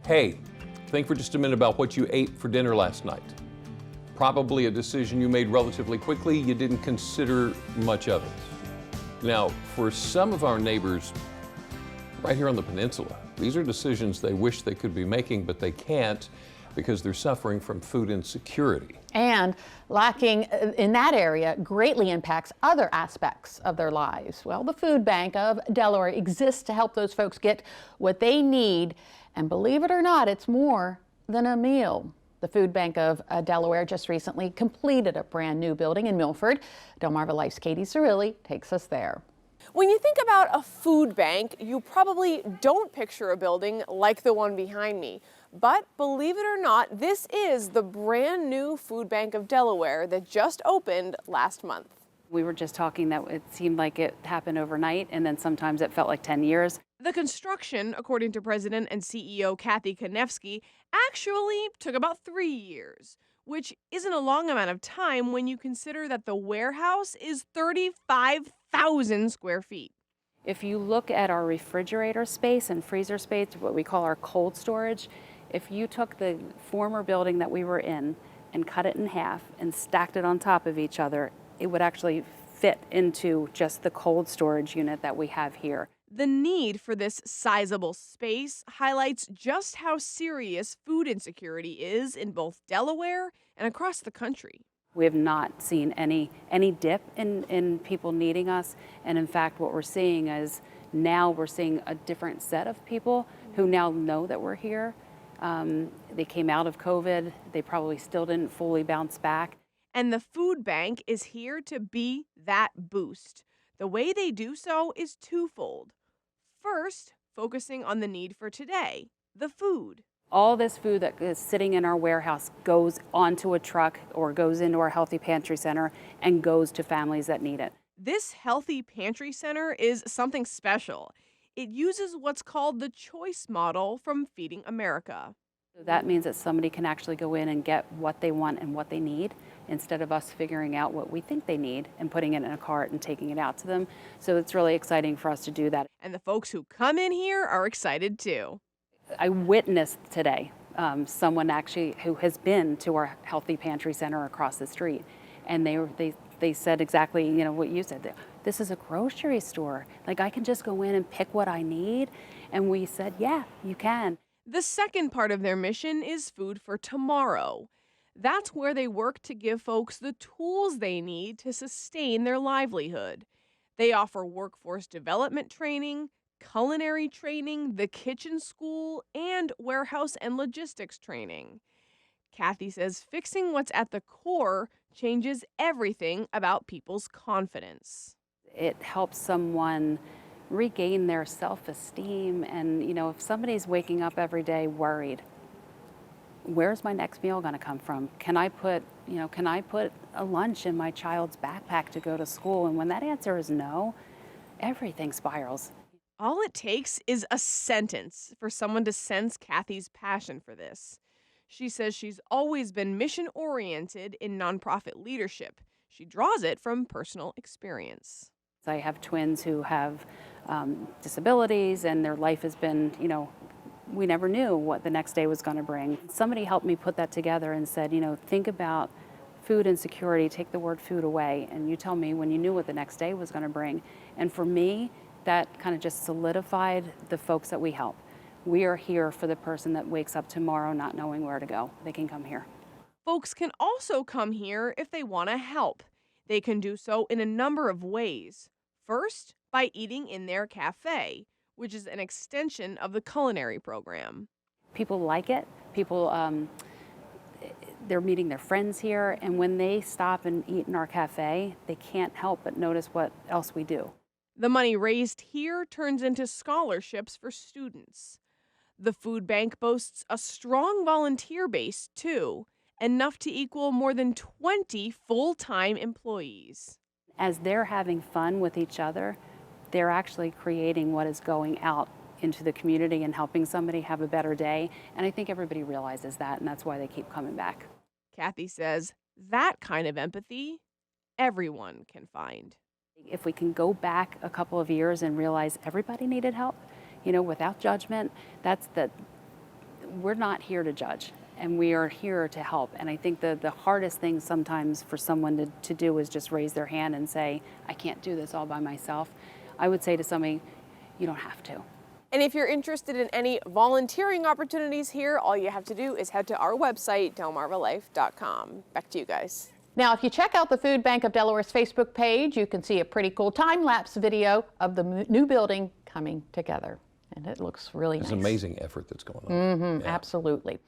Hey, think for just a minute about what you ate for dinner last night. Probably a decision you made relatively quickly. You didn't consider much of it. Now, for some of our neighbors right here on the peninsula, these are decisions they wish they could be making, but they can't because they're suffering from food insecurity. And lacking in that area greatly impacts other aspects of their lives. Well, the Food Bank of Delaware exists to help those folks get what they need. And believe it or not, it's more than a meal. The Food Bank of Delaware just recently completed a brand new building in Milford. Delmarva Life's Katie Cirilli takes us there. When you think about a food bank, you probably don't picture a building like the one behind me. But believe it or not, this is the brand new Food Bank of Delaware that just opened last month. We were just talking that it seemed like it happened overnight, and then sometimes it felt like 10 years. The construction, according to President and CEO Kathy Konevsky, actually took about 3 years, which isn't a long amount of time when you consider that the warehouse is 35,000 square feet. If you look at our refrigerator space and freezer space, what we call our cold storage, if you took the former building that we were in and cut it in half and stacked it on top of each other, it would actually fit into just the cold storage unit that we have here. The need for this sizable space highlights just how serious food insecurity is in both Delaware and across the country. We have not seen any dip in people needing us. And in fact, what we're seeing is now we're seeing a different set of people who now know that we're here. They came out of COVID. They probably still didn't fully bounce back. And the food bank is here to be that boost. The way they do so is twofold. First, focusing on the need for today, the food. All this food that is sitting in our warehouse goes onto a truck or goes into our Healthy Pantry Center and goes to families that need it. This Healthy Pantry Center is something special. It uses what's called the choice model from Feeding America. So that means that somebody can actually go in and get what they want and what they need instead of us figuring out what we think they need and putting it in a cart and taking it out to them. So it's really exciting for us to do that. And the folks who come in here are excited too. I witnessed today someone actually who has been to our Healthy Pantry Center across the street, and they said exactly what you said. This is a grocery store. Like, I can just go in and pick what I need. And we said, yeah, you can. The second part of their mission is food for tomorrow. That's where they work to give folks the tools they need to sustain their livelihood. They offer workforce development training, culinary training, the kitchen school, and warehouse and logistics training. Kathy says fixing what's at the core changes everything about people's confidence. It helps someone regain their self-esteem. And, if somebody's waking up every day worried, where's my next meal going to come from? Can I put a lunch in my child's backpack to go to school? And when that answer is no, everything spirals. All it takes is a sentence for someone to sense Kathy's passion for this. She says she's always been mission-oriented in nonprofit leadership. She draws it from personal experience. I have twins who have disabilities, and their life has been, we never knew what the next day was going to bring. Somebody helped me put that together and said, think about food insecurity, take the word food away, and you tell me when you knew what the next day was going to bring. And for me, that kind of just solidified the folks that we help. We are here for the person that wakes up tomorrow not knowing where to go. They can come here. Folks can also come here if they want to help. They can do so in a number of ways. First, by eating in their cafe, which is an extension of the culinary program. People like it. People, they're meeting their friends here, and when they stop and eat in our cafe, they can't help but notice what else we do. The money raised here turns into scholarships for students. The food bank boasts a strong volunteer base, too, enough to equal more than 20 full-time employees. As they're having fun with each other, they're actually creating what is going out into the community and helping somebody have a better day. And I think everybody realizes that, and that's why they keep coming back. Kathy says that kind of empathy everyone can find. If we can go back a couple of years and realize everybody needed help, without judgment, that's we're not here to judge, and we are here to help. And I think the hardest thing sometimes for someone to do is just raise their hand and say, I can't do this all by myself. I would say to somebody, you don't have to. And if you're interested in any volunteering opportunities here, all you have to do is head to our website, delmarvalife.com. Back to you guys. Now, if you check out the Food Bank of Delaware's Facebook page, you can see a pretty cool time-lapse video of the new building coming together. And it looks really nice. It's an amazing effort that's going on. Absolutely.